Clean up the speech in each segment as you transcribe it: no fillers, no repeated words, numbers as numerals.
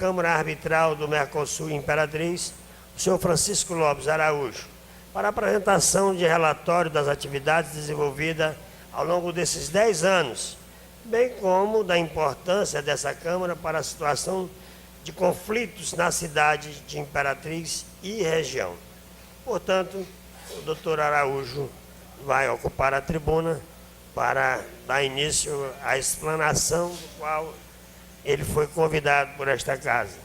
Câmara Arbitral do Mercosul Imperatriz, o senhor Francisco Lopes Araújo, para a apresentação de relatório das atividades desenvolvidas ao longo desses 10 anos, bem como da importância dessa Câmara para a situação de conflitos na cidade de Imperatriz e região. Portanto, o doutor Araújo vai ocupar a tribuna para dar início à explanação do qual ele foi convidado por esta casa.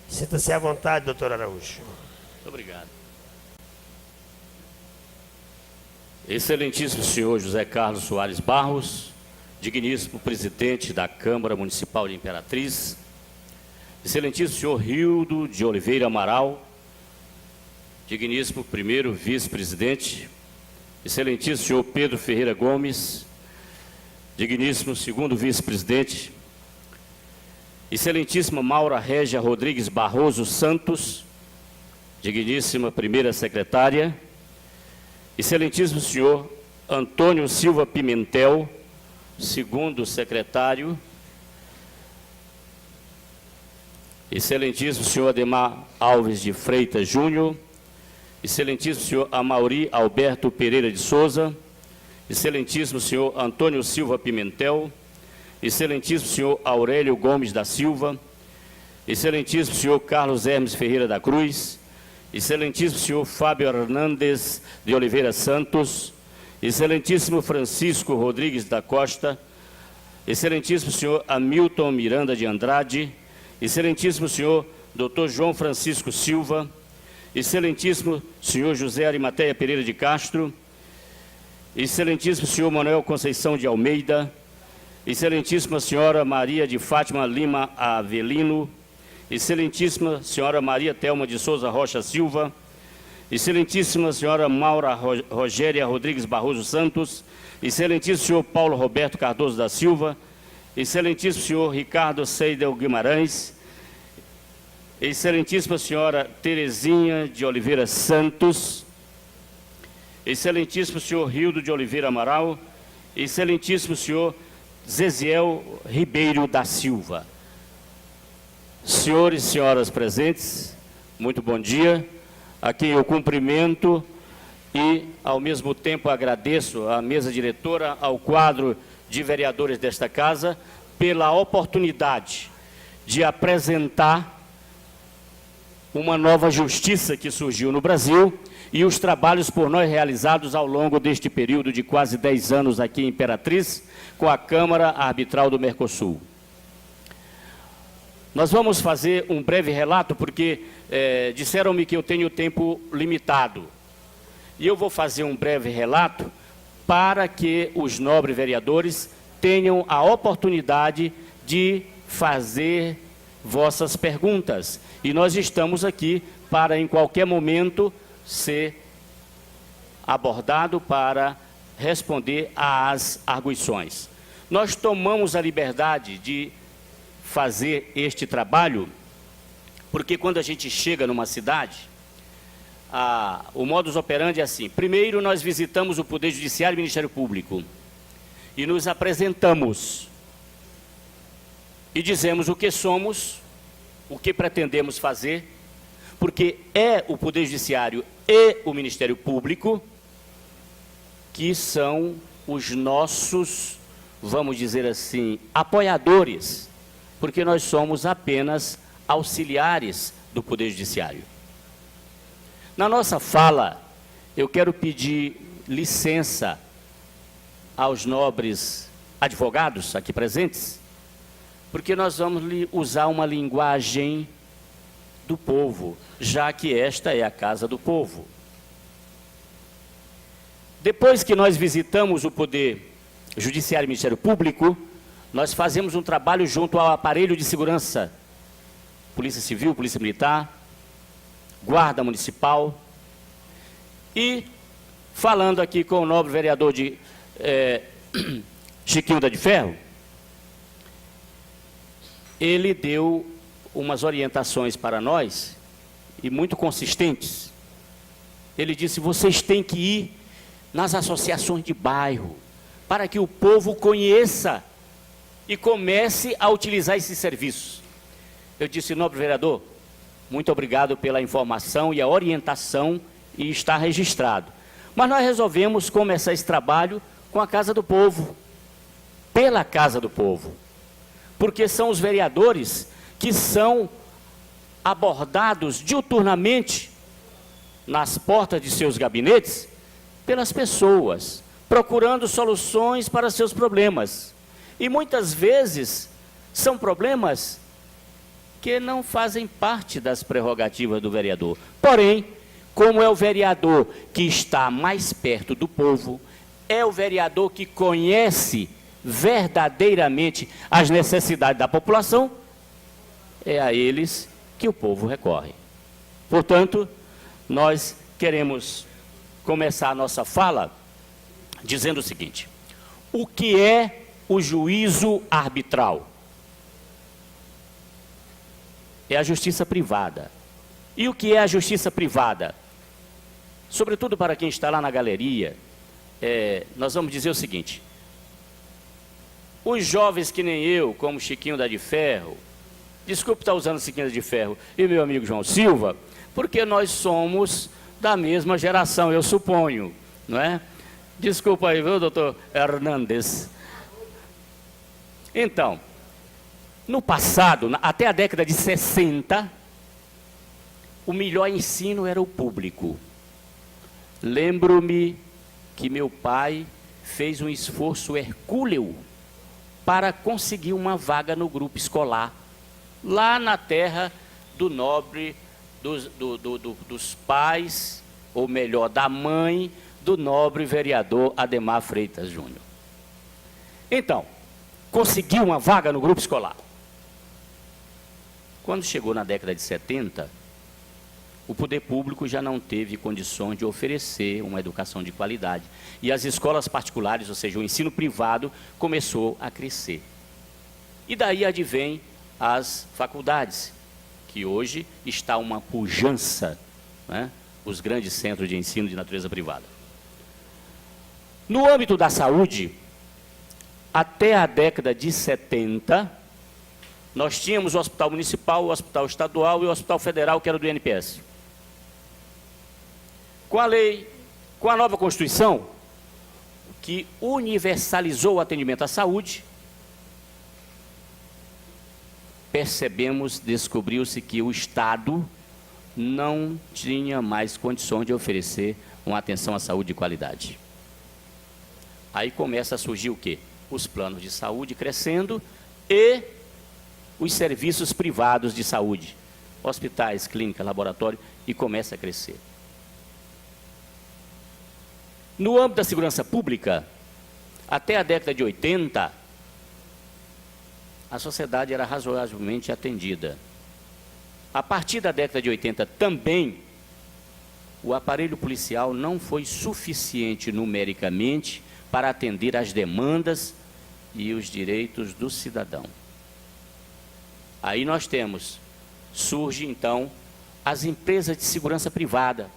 Sinta-se à vontade, doutor Araújo. Muito obrigado. Excelentíssimo senhor José Carlos Soares Barros, digníssimo presidente da Câmara Municipal de Imperatriz, excelentíssimo senhor Rildo de Oliveira Amaral, digníssimo primeiro vice-presidente, excelentíssimo senhor Pedro Ferreira Gomes, digníssimo segundo vice-presidente, excelentíssima Maura Régia Rodrigues Barroso Santos, digníssima primeira secretária, excelentíssimo senhor Antônio Silva Pimentel, segundo secretário, excelentíssimo senhor Ademar Alves de Freitas Júnior, excelentíssimo senhor Amauri Alberto Pereira de Souza, excelentíssimo senhor Antônio Silva Pimentel, excelentíssimo senhor Aurélio Gomes da Silva, excelentíssimo senhor Carlos Hermes Ferreira da Cruz, excelentíssimo senhor Fábio Hernandes de Oliveira Santos, excelentíssimo Francisco Rodrigues da Costa, excelentíssimo senhor Hamilton Miranda de Andrade, excelentíssimo senhor Dr. João Francisco Silva, excelentíssimo senhor José Arimateia Pereira de Castro, excelentíssimo senhor Manuel Conceição de Almeida, excelentíssima senhora Maria de Fátima Lima Avelino, excelentíssima senhora Maria Telma de Souza Rocha Silva, excelentíssima senhora Maura Rogéria Rodrigues Barroso Santos, excelentíssimo senhor Paulo Roberto Cardoso da Silva, excelentíssimo senhor Ricardo Seidel Guimarães, excelentíssima senhora Terezinha de Oliveira Santos, excelentíssimo senhor Rildo de Oliveira Amaral, excelentíssimo senhor Zeziel Ribeiro da Silva. Senhores e senhoras presentes, muito bom dia, a quem eu cumprimento e, ao mesmo tempo, agradeço à mesa diretora, ao quadro de vereadores desta casa, pela oportunidade de apresentar uma nova justiça que surgiu no Brasil e os trabalhos por nós realizados ao longo deste período de quase 10 anos aqui em Imperatriz, com a Câmara Arbitral do Mercosul. Nós vamos fazer um breve relato, porque disseram-me que eu tenho tempo limitado. E eu vou fazer um breve relato para que os nobres vereadores tenham a oportunidade de fazer vossas perguntas. E nós estamos aqui para, em qualquer momento, ser abordado para responder às arguições. Nós tomamos a liberdade de fazer este trabalho, porque quando a gente chega numa cidade, o modus operandi é assim: primeiro nós visitamos o Poder Judiciário e o Ministério Público e nos apresentamos e dizemos o que somos, o que pretendemos fazer, porque é o Poder Judiciário e o Ministério Público que são os nossos, vamos dizer assim, apoiadores, porque nós somos apenas auxiliares do Poder Judiciário. Na nossa fala, eu quero pedir licença aos nobres advogados aqui presentes, porque nós vamos usar uma linguagem do povo, já que esta é a casa do povo. Depois que nós visitamos o Poder Judiciário e Ministério Público, nós fazemos um trabalho junto ao aparelho de segurança, Polícia Civil, Polícia Militar, Guarda Municipal, e falando aqui com o nobre vereador de Chiquinho da de Ferro, ele deu umas orientações para nós, e muito consistentes. Ele disse: vocês têm que ir nas associações de bairro, para que o povo conheça e comece a utilizar esses serviços. Eu disse, nobre vereador, muito obrigado pela informação e a orientação, e está registrado. Mas nós resolvemos começar esse trabalho com a Casa do Povo, pela Casa do Povo, porque são os vereadores que são abordados diuturnamente nas portas de seus gabinetes pelas pessoas, procurando soluções para seus problemas. E muitas vezes são problemas que não fazem parte das prerrogativas do vereador. Porém, como é o vereador que está mais perto do povo, é o vereador que conhece verdadeiramente as necessidades da população, é a eles que o povo recorre. Portanto, nós queremos começar a nossa fala dizendo o seguinte: o que é o juízo arbitral? É a justiça privada. E o que é a justiça privada? Sobretudo para quem está lá na galeria, nós vamos dizer o seguinte: os jovens que nem eu, como Chiquinho da de Ferro, desculpe estar usando Chiquinho da de Ferro, e meu amigo João Silva, porque nós somos da mesma geração, eu suponho, não é? Desculpa aí, viu, doutor Hernandes? Então, no passado, até a década de 60, o melhor ensino era o público. Lembro-me que meu pai fez um esforço hercúleo para conseguir uma vaga no grupo escolar, lá na terra do nobre, dos pais, ou melhor, da mãe do nobre vereador Ademar Freitas Júnior. Então, conseguiu uma vaga no grupo escolar. Quando chegou na década de 70, o poder público já não teve condições de oferecer uma educação de qualidade. E as escolas particulares, ou seja, o ensino privado, começou a crescer. E daí advém as faculdades, que hoje está uma pujança, né? Os grandes centros de ensino de natureza privada. No âmbito da saúde, até a década de 70, nós tínhamos o Hospital Municipal, o Hospital Estadual e o Hospital Federal, que era do INPS. Com a lei, com a nova Constituição, que universalizou o atendimento à saúde, descobriu-se que o Estado não tinha mais condições de oferecer uma atenção à saúde de qualidade. Aí começa a surgir o quê? Os planos de saúde crescendo e os serviços privados de saúde, hospitais, clínicas, laboratório, e começa a crescer. No âmbito da segurança pública, até a década de 80, a sociedade era razoavelmente atendida. A partir da década de 80 também, o aparelho policial não foi suficiente numericamente para atender às demandas e os direitos do cidadão. Aí nós temos, surge então as empresas de segurança privada,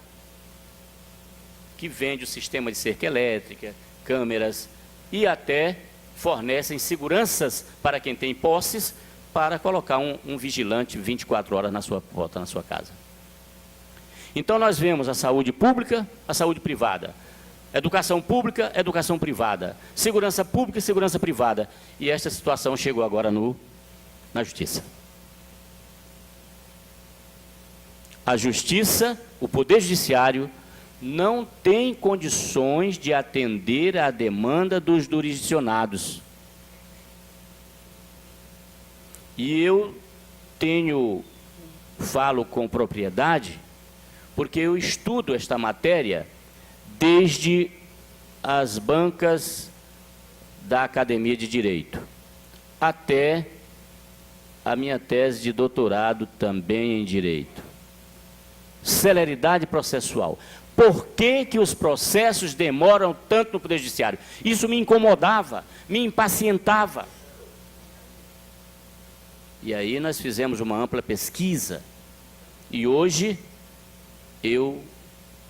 que vendem o sistema de cerca elétrica, câmeras e até fornecem seguranças para quem tem posses, para colocar um vigilante 24 horas na sua porta, na sua casa. Então nós vemos a saúde pública, a saúde privada, educação pública, educação privada, segurança pública e segurança privada. E esta situação chegou agora na Justiça. A Justiça, o Poder Judiciário, não tem condições de atender à demanda dos jurisdicionados. E eu falo com propriedade, porque eu estudo esta matéria desde as bancas da Academia de Direito, até a minha tese de doutorado também em Direito. Celeridade processual. Por que os processos demoram tanto no Poder Judiciário? Isso me incomodava, me impacientava. E aí nós fizemos uma ampla pesquisa. E hoje eu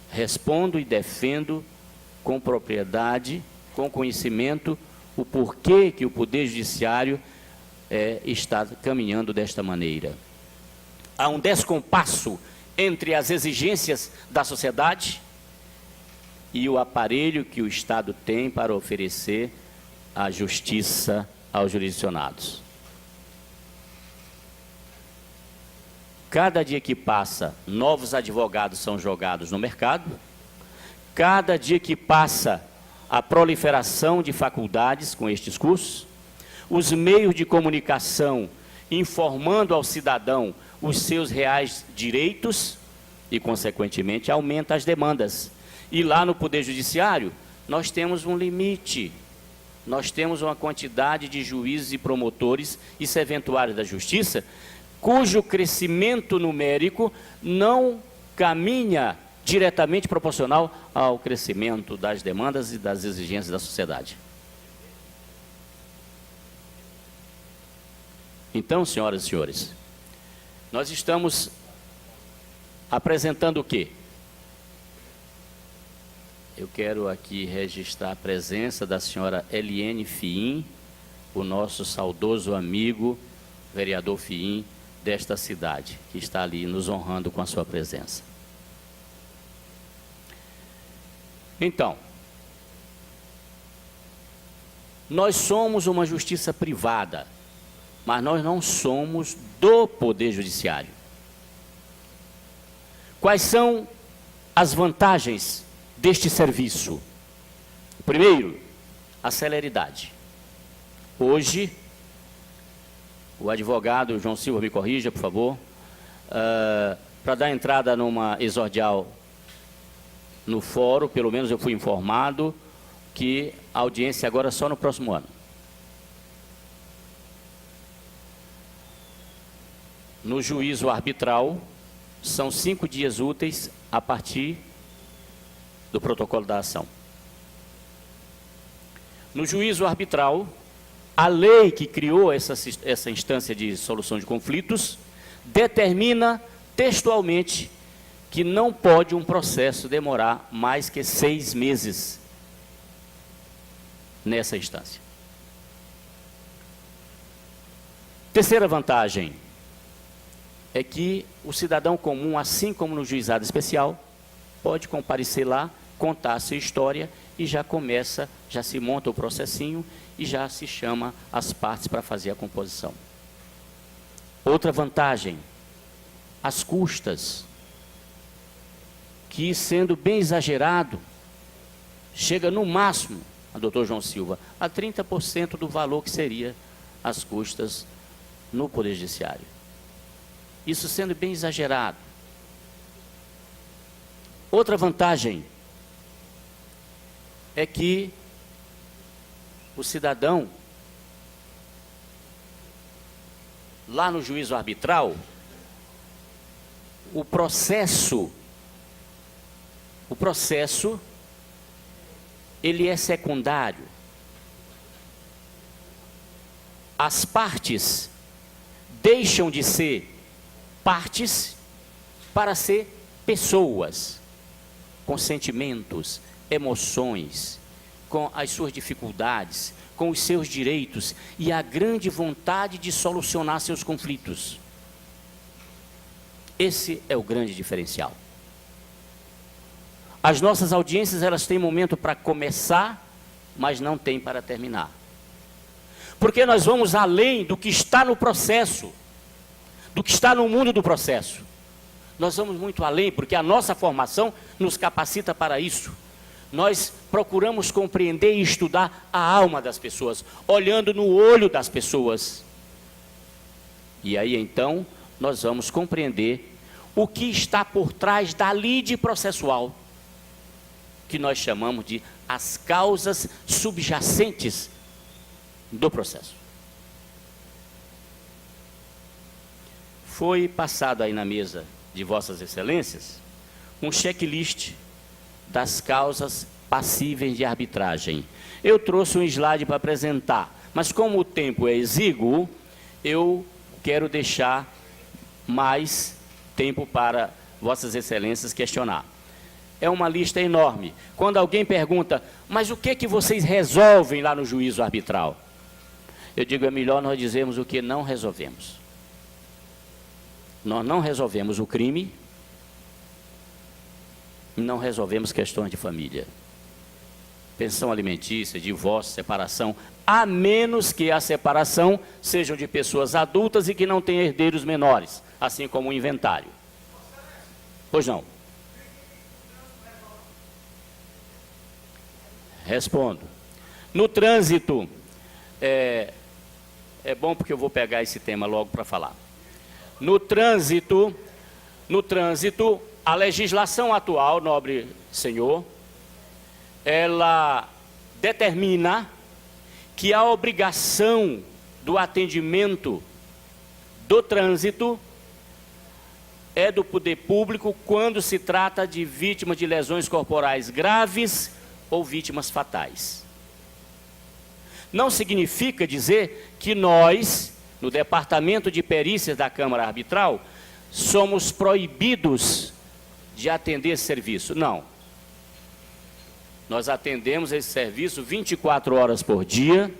respondo e defendo com propriedade, com conhecimento, o porquê que o Poder Judiciário está caminhando desta maneira. há um descompasso entre as exigências da sociedade e o aparelho que o Estado tem para oferecer a justiça aos jurisdicionados. Cada dia que passa, novos advogados são jogados no mercado. Cada dia que passa, a proliferação de faculdades com estes cursos. Os meios de comunicação informando ao cidadão os seus reais direitos e, consequentemente, aumenta as demandas. E lá no Poder Judiciário, nós temos um limite. Nós temos uma quantidade de juízes e promotores e serventuários da Justiça, cujo crescimento numérico não caminha diretamente proporcional ao crescimento das demandas e das exigências da sociedade. Então, senhoras e senhores, nós estamos apresentando o quê? Eu quero aqui registrar a presença da senhora Eliene Fiim, o nosso saudoso amigo, vereador Fiim, desta cidade, que está ali nos honrando com a sua presença. Então, nós somos uma justiça privada, mas nós não somos do Poder Judiciário. Quais são as vantagens deste serviço? Primeiro, a celeridade. Hoje, o advogado João Silva me corrija, por favor, para dar entrada numa exordial no fórum, pelo menos eu fui informado que a audiência agora é só no próximo ano. No juízo arbitral, são 5 dias úteis a partir do protocolo da ação. No juízo arbitral, a lei que criou essa instância de solução de conflitos determina textualmente que não pode um processo demorar mais que 6 meses nessa instância. Terceira vantagem é que o cidadão comum, assim como no juizado especial, pode comparecer lá, contar a sua história e já se monta o processinho e já se chama as partes para fazer a composição. Outra vantagem, as custas, que sendo bem exagerado, chega no máximo, a doutor João Silva, a 30% do valor que seria as custas no Poder Judiciário. Isso sendo bem exagerado. Outra vantagem é que o cidadão, lá no juízo arbitral, o processo, ele é secundário. As partes deixam de ser partes para ser pessoas, com sentimentos, emoções, com as suas dificuldades, com os seus direitos e a grande vontade de solucionar seus conflitos. Esse é o grande diferencial. As nossas audiências, elas têm momento para começar, mas não tem para terminar. Porque nós vamos além do que está no processo, do que está no mundo do processo. Nós vamos muito além, porque a nossa formação nos capacita para isso. Nós procuramos compreender e estudar a alma das pessoas, olhando no olho das pessoas. E aí então, nós vamos compreender o que está por trás da lide processual, que nós chamamos de as causas subjacentes do processo. Foi passado aí na mesa de Vossas Excelências um checklist das causas passíveis de arbitragem. Eu trouxe um slide para apresentar, mas como o tempo é exíguo, eu quero deixar mais tempo para Vossas Excelências questionar. É uma lista enorme. Quando alguém pergunta, mas o que vocês resolvem lá no juízo arbitral? Eu digo, é melhor nós dizermos o que não resolvemos. Nós não resolvemos o crime, não resolvemos questões de família. Pensão alimentícia, divórcio, separação, a menos que a separação sejam de pessoas adultas e que não tenham herdeiros menores, assim como o inventário. Pois não. Respondo. No trânsito, é bom porque eu vou pegar esse tema logo para falar. No trânsito, a legislação atual, nobre senhor, ela determina que a obrigação do atendimento do trânsito é do poder público quando se trata de vítimas de lesões corporais graves ou vítimas fatais. Não significa dizer que nós, no Departamento de Perícias da Câmara Arbitral, somos proibidos de atender esse serviço. Não. Nós atendemos esse serviço 24 horas por dia,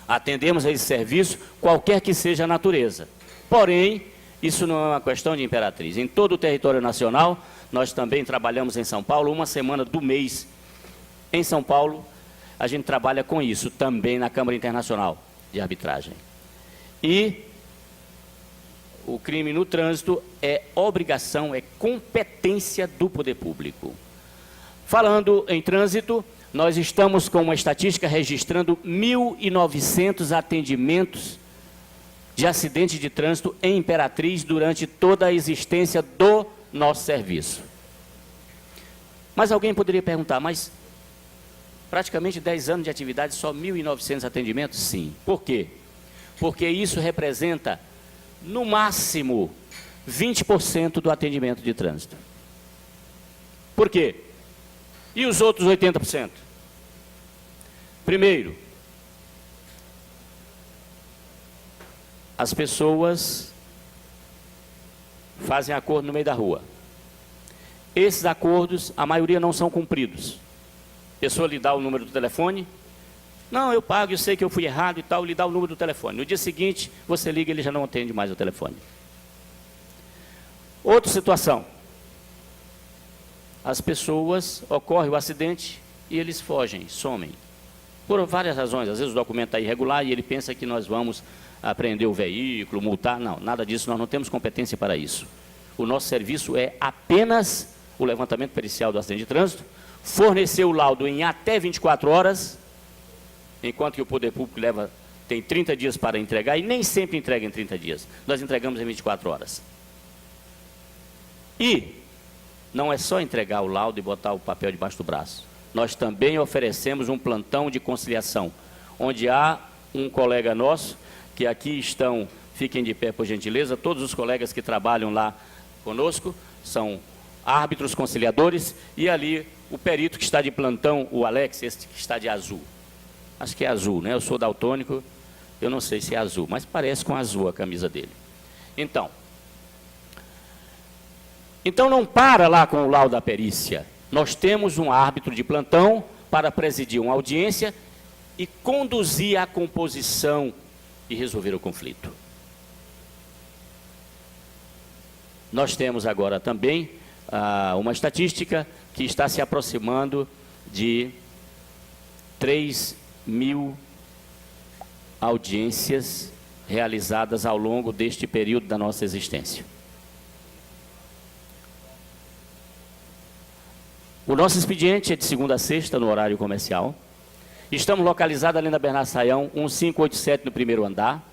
atendemos esse serviço qualquer que seja a natureza. Porém, isso não é uma questão de Imperatriz. Em todo o território nacional, nós também trabalhamos em São Paulo, uma semana do mês. Em São Paulo, a gente trabalha com isso também na Câmara Internacional de Arbitragem. E o crime no trânsito é obrigação, é competência do poder público. Falando em trânsito, nós estamos com uma estatística registrando 1.900 atendimentos de acidentes de trânsito em Imperatriz durante toda a existência do nosso serviço. Mas alguém poderia perguntar, mas praticamente 10 anos de atividade, só 1.900 atendimentos? Sim. Por quê? Porque isso representa, no máximo, 20% do atendimento de trânsito. Por quê? E os outros 80%? Primeiro, as pessoas fazem acordo no meio da rua. Esses acordos, a maioria não são cumpridos. A pessoa lhe dá o número do telefone. Não, eu pago, eu sei que eu fui errado e tal, lhe dá o número do telefone. No dia seguinte, você liga e ele já não atende mais o telefone. Outra situação. As pessoas, ocorre o acidente e eles fogem, somem. Por várias razões, às vezes o documento está irregular e ele pensa que nós vamos apreender o veículo, multar. Não, nada disso, nós não temos competência para isso. O nosso serviço é apenas o levantamento pericial do acidente de trânsito, fornecer o laudo em até 24 horas, enquanto que o poder público tem 30 dias para entregar, e nem sempre entrega em 30 dias. Nós entregamos em 24 horas. E não é só entregar o laudo e botar o papel debaixo do braço. Nós também oferecemos um plantão de conciliação, onde há um colega nosso, que aqui estão, fiquem de pé por gentileza, todos os colegas que trabalham lá conosco, são árbitros conciliadores, e ali o perito que está de plantão, o Alex, esse que está de azul. Acho que é azul, né? Eu sou daltônico, eu não sei se é azul, mas parece com azul a camisa dele. Então não para lá com o laudo da perícia. Nós temos um árbitro de plantão para presidir uma audiência e conduzir a composição e resolver o conflito. Nós temos agora também uma estatística que está se aproximando de 3.000 audiências realizadas ao longo deste período da nossa existência. O nosso expediente é de segunda a sexta, no horário comercial. Estamos localizados ali na Bernardo Saião, 1587, no primeiro andar,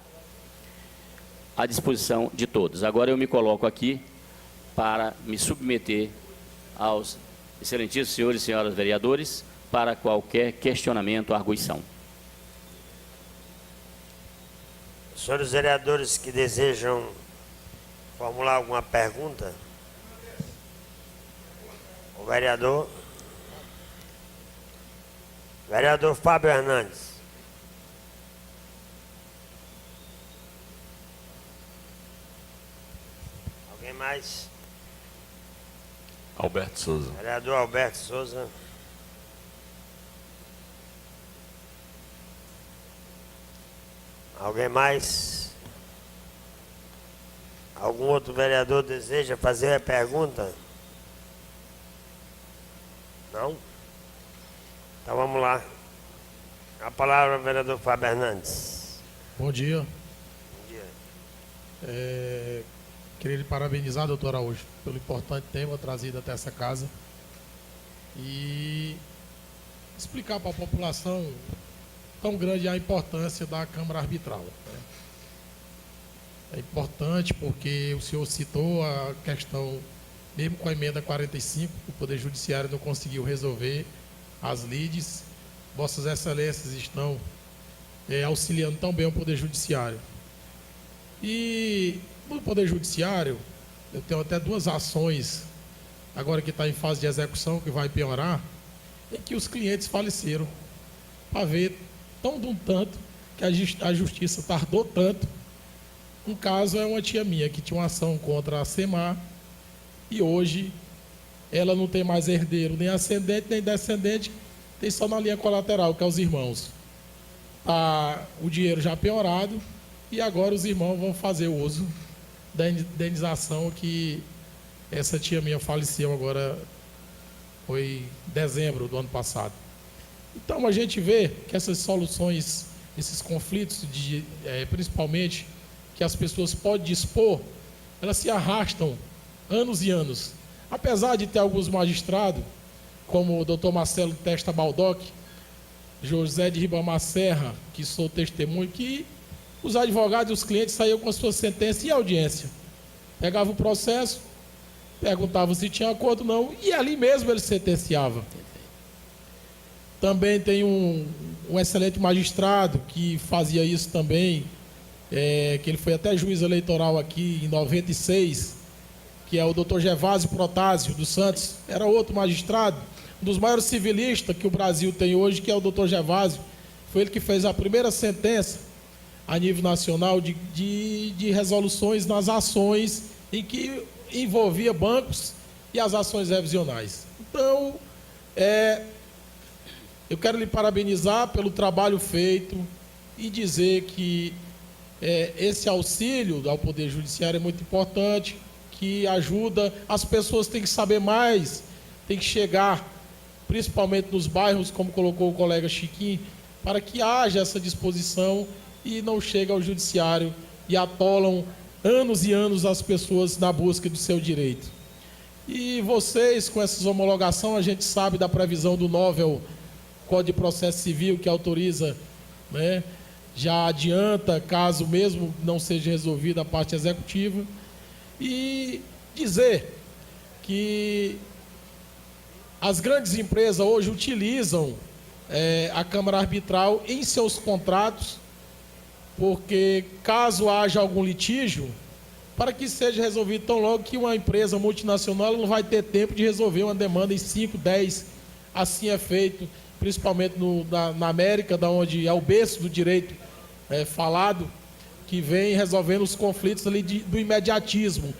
à disposição de todos. Agora eu me coloco aqui para me submeter aos excelentíssimos senhores e senhoras vereadores para qualquer questionamento ou arguição. Senhores vereadores que desejam formular alguma pergunta? O vereador Fábio Hernandes. Alguém mais? Alberto Souza. Vereador Alberto Souza. Alguém mais? Algum outro vereador deseja fazer a pergunta? Não? Então vamos lá. A palavra ao vereador Fábio Hernandes. Bom dia. Bom dia. Queria lhe parabenizar, doutor Araújo, pelo importante tema trazido até essa casa e explicar para a população tão grande a importância da Câmara Arbitral, né? É importante porque o senhor citou a questão, mesmo com a emenda 45, o Poder Judiciário não conseguiu resolver as lides. Vossas Excelências estão auxiliando tão bem o Poder Judiciário. E no Poder Judiciário, eu tenho até 2 ações, agora que está em fase de execução, que vai piorar, em que os clientes faleceram, para ver tão de um tanto que a Justiça tardou tanto. Um caso é uma tia minha que tinha uma ação contra a SEMAR e hoje ela não tem mais herdeiro, nem ascendente, nem descendente, tem só na linha colateral, que é os irmãos. O dinheiro já piorado e agora os irmãos vão fazer o uso da indenização que essa tia minha faleceu agora, foi em dezembro do ano passado. Então a gente vê que essas soluções, esses conflitos, principalmente que as pessoas podem dispor, elas se arrastam anos e anos. Apesar de ter alguns magistrados, como o doutor Marcelo Testa Baldock, José de Ribamar Serra, que sou testemunho, que os advogados e os clientes saíam com a sua sentença e audiência. Pegavam o processo, perguntavam se tinha acordo ou não, e ali mesmo ele sentenciava. Também tem um excelente magistrado que fazia isso também, que ele foi até juiz eleitoral aqui em 96, que é o doutor Gervásio Protásio dos Santos, era outro magistrado, um dos maiores civilistas que o Brasil tem hoje, que é o doutor Gervásio. Foi ele que fez a primeira sentença a nível nacional de resoluções nas ações em que envolvia bancos e as ações revisionais. Então, eu quero lhe parabenizar pelo trabalho feito e dizer que esse auxílio ao Poder Judiciário é muito importante, que ajuda, as pessoas têm que saber mais, têm que chegar, principalmente nos bairros, como colocou o colega Chiquinho, para que haja essa disposição e não chegue ao Judiciário e atolam anos e anos as pessoas na busca do seu direito. E vocês, com essas homologações, a gente sabe da previsão do novel Código de Processo Civil, que autoriza, né, já adianta, caso mesmo não seja resolvida a parte executiva, e dizer que as grandes empresas hoje utilizam a Câmara Arbitral em seus contratos, porque caso haja algum litígio, para que seja resolvido tão logo que uma empresa multinacional não vai ter tempo de resolver uma demanda em 5, 10, assim é feito, principalmente na América, da onde é o berço do direito falado, que vem resolvendo os conflitos ali do imediatismo.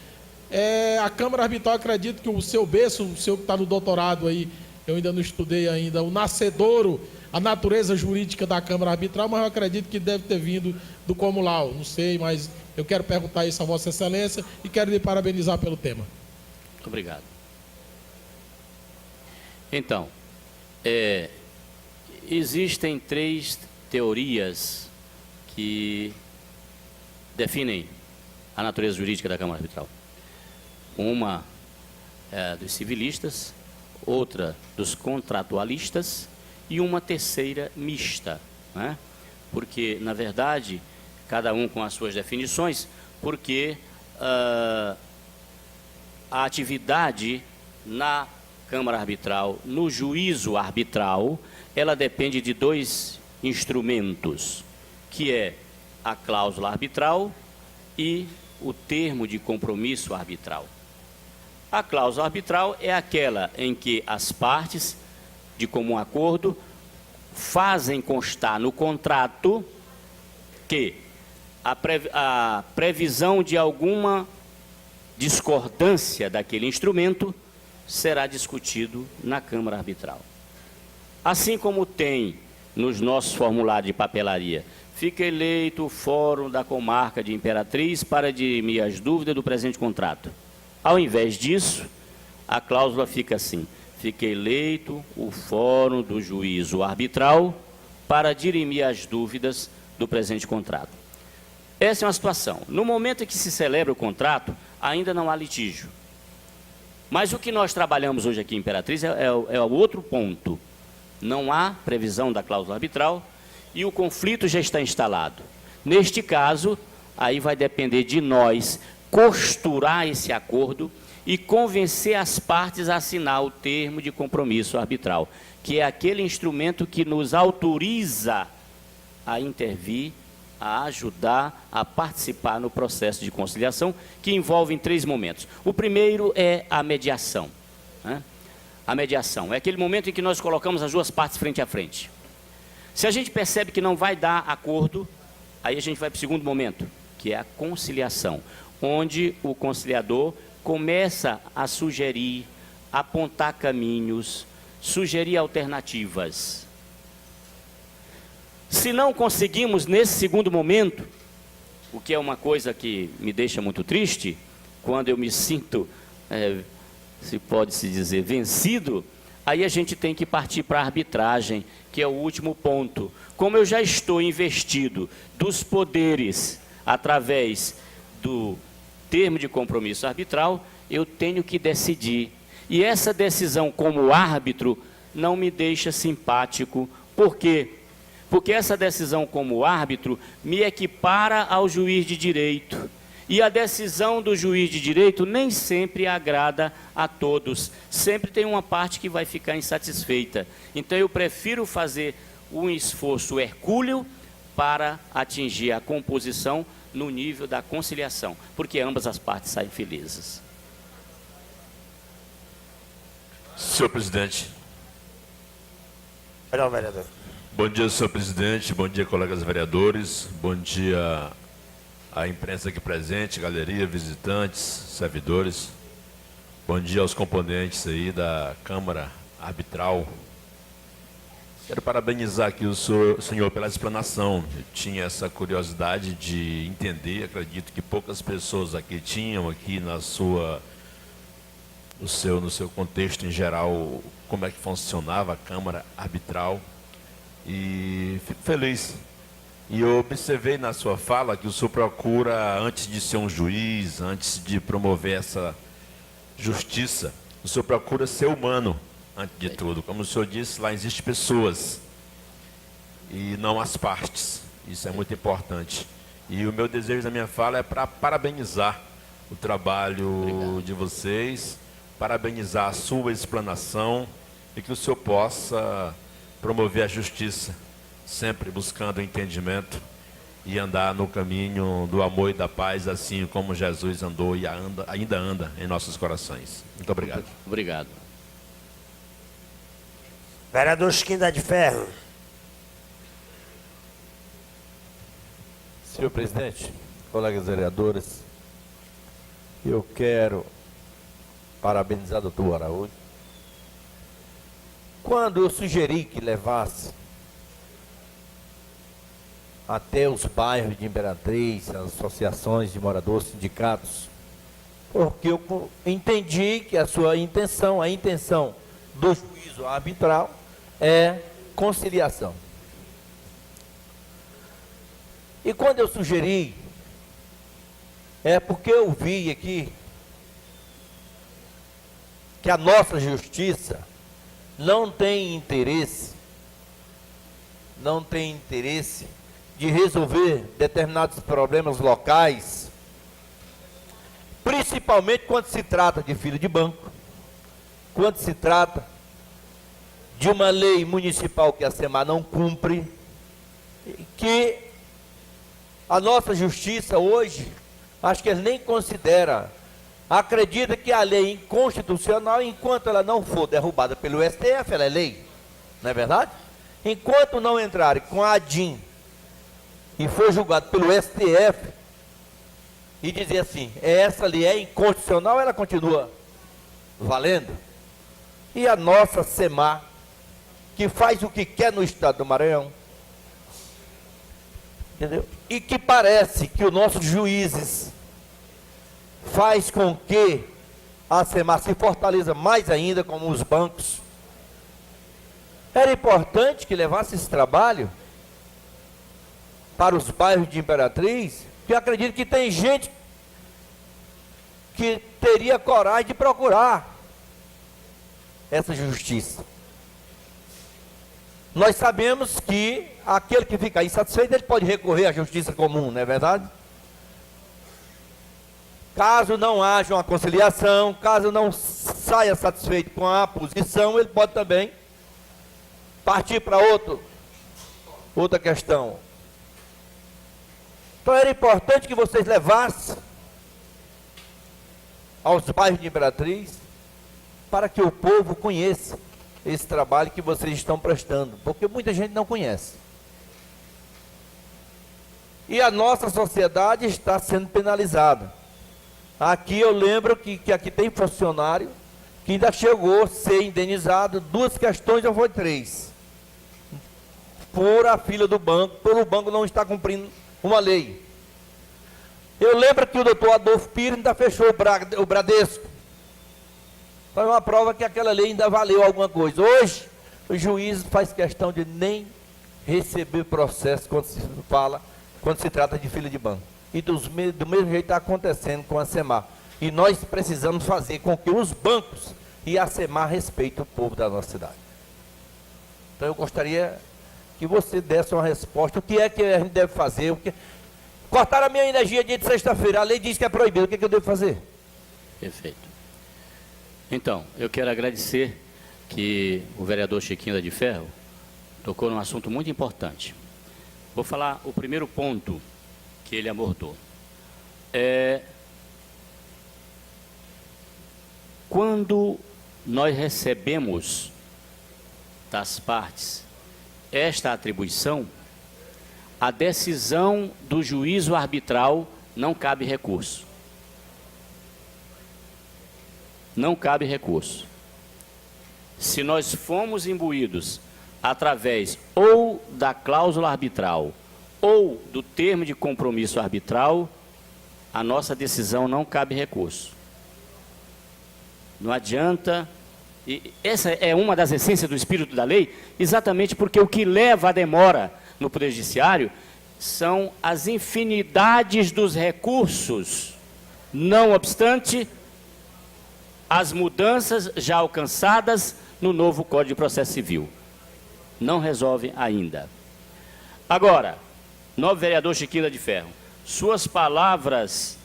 A Câmara Arbitral, acredito que o seu berço, o seu que está no doutorado aí, eu ainda não estudei ainda, o nascedouro, a natureza jurídica da Câmara Arbitral, mas eu acredito que deve ter vindo do Comulau, não sei, mas eu quero perguntar isso a Vossa Excelência e quero lhe parabenizar pelo tema. Muito obrigado. Então, existem 3 teorias que definem a natureza jurídica da Câmara Arbitral. Uma é dos civilistas, outra dos contratualistas e uma terceira mista, né? Porque, na verdade, cada um com as suas definições, porque a atividade na Câmara Arbitral, no juízo arbitral, ela depende de 2 instrumentos, que é a cláusula arbitral e o termo de compromisso arbitral. A cláusula arbitral é aquela em que as partes, de comum acordo, fazem constar no contrato que a previsão de alguma discordância daquele instrumento será discutido na Câmara Arbitral. Assim como tem nos nossos formulários de papelaria fica eleito o Fórum da Comarca de Imperatriz para dirimir as dúvidas do presente contrato. Ao invés disso, a cláusula fica assim: fica eleito o Fórum do Juízo Arbitral para dirimir as dúvidas do presente contrato. Essa é uma situação. No momento em que se celebra o contrato, ainda não há litígio. Mas o que nós trabalhamos hoje aqui em Imperatriz é o outro ponto. Não há previsão da cláusula arbitral e o conflito já está instalado. Neste caso, aí vai depender de nós costurar esse acordo e convencer as partes a assinar o termo de compromisso arbitral, que é aquele instrumento que nos autoriza a intervir, a ajudar, a participar no processo de conciliação, que envolve em 3 momentos. O primeiro é a mediação, né? A mediação é aquele momento em que nós colocamos as duas partes frente a frente. Se a gente percebe que não vai dar acordo, aí a gente vai para o segundo momento, que é a conciliação, onde o conciliador começa a sugerir, apontar caminhos, sugerir alternativas. Se não conseguimos nesse segundo momento, o que é uma coisa que me deixa muito triste, quando eu me sinto, se pode-se dizer, vencido, aí a gente tem que partir para a arbitragem, que é o último ponto. Como eu já estou investido dos poderes através do termo de compromisso arbitral, eu tenho que decidir. E essa decisão como árbitro não me deixa simpático. Por quê? Porque essa decisão como árbitro me equipara ao juiz de direito. E a decisão do juiz de direito nem sempre agrada a todos. Sempre tem uma parte que vai ficar insatisfeita. Então eu prefiro fazer um esforço hercúleo para atingir a composição no nível da conciliação, porque ambas as partes saem felizes. Senhor presidente. Perdão, vereador. Bom dia, senhor presidente. Bom dia, colegas vereadores. Bom dia à imprensa aqui presente, galeria, visitantes, servidores. Bom dia aos componentes aí da Câmara Arbitral. Quero parabenizar aqui o senhor pela explanação. Eu tinha essa curiosidade de entender, acredito que poucas pessoas aqui tinham aqui no seu contexto em geral, como é que funcionava a Câmara Arbitral. E fico feliz. E eu observei na sua fala que o senhor procura, antes de ser um juiz, antes de promover essa justiça, o senhor procura ser humano, antes de tudo. Como o senhor disse, lá existem pessoas e não as partes. Isso é muito importante. E o meu desejo da minha fala é para parabenizar o trabalho de vocês, parabenizar a sua explanação e que o senhor possa promover a justiça, sempre buscando o entendimento e andar no caminho do amor e da paz, assim como Jesus andou e ainda anda em nossos corações. Muito obrigado. Obrigado. Vereador Chiquinho de Ferro. Senhor presidente, colegas vereadores, eu quero parabenizar o doutor Araújo. Quando eu sugeri que levasse até os bairros de Imperatriz, as associações de moradores, sindicatos, porque eu entendi que a sua intenção, a intenção do juízo arbitral é conciliação. E quando eu sugeri, é porque eu vi aqui que a nossa justiça não tem interesse de resolver determinados problemas locais, principalmente quando se trata de filho de banco, quando se trata de uma lei municipal que a SEMAR não cumpre, que a nossa justiça hoje, acho que ele nem considera, acredita que a lei é inconstitucional enquanto ela não for derrubada pelo STF, ela é lei, não é verdade? Enquanto não entrarem com a ADIM e for julgado pelo STF e dizer assim, essa lei é inconstitucional, ela continua valendo. E a nossa SEMAR, que faz o que quer no estado do Maranhão, Entendeu? E que parece que os nossos juízes faz com que a SEMAR se fortaleça mais ainda, como os bancos. Era importante que levasse esse trabalho para os bairros de Imperatriz, que eu acredito que tem gente que teria coragem de procurar essa justiça. Nós sabemos que aquele que fica insatisfeito, ele pode recorrer à justiça comum, não é verdade? Caso não haja uma conciliação, caso não saia satisfeito com a posição, ele pode também partir para outra questão. Então era importante que vocês levassem aos bairros de Imperatriz, para que o povo conheça esse trabalho que vocês estão prestando, porque muita gente não conhece. E a nossa sociedade está sendo penalizada. Aqui eu lembro que aqui tem funcionário que ainda chegou a ser indenizado, 2 questões ou foi 3, por a fila do banco, pelo banco não estar cumprindo uma lei. Eu lembro que o doutor Adolfo Pires ainda fechou o Bradesco. Foi uma prova que aquela lei ainda valeu alguma coisa. Hoje, o juiz faz questão de nem receber processo quando se trata de fila de banco. E do mesmo jeito está acontecendo com a SEMAR. E nós precisamos fazer com que os bancos e a SEMAR respeitem o povo da nossa cidade. Então eu gostaria que você desse uma resposta. O que é que a gente deve fazer? Cortaram a minha energia dia de sexta-feira. A lei diz que é proibido. O que é que eu devo fazer? Perfeito. Então, eu quero agradecer que o vereador Chiquinho de Ferro tocou num assunto muito importante. Vou falar o primeiro ponto que ele abordou. Quando nós recebemos das partes esta atribuição, a decisão do juízo arbitral não cabe recurso. Não cabe recurso. Se nós fomos imbuídos através ou da cláusula arbitral ou do termo de compromisso arbitral, a nossa decisão não cabe recurso. Não adianta, e essa é uma das essências do espírito da lei, exatamente porque o que leva à demora no Poder Judiciário são as infinidades dos recursos. Não obstante, as mudanças já alcançadas no novo Código de Processo Civil. Não resolve ainda. Agora, novo vereador Chiquinho de Ferro, suas palavras,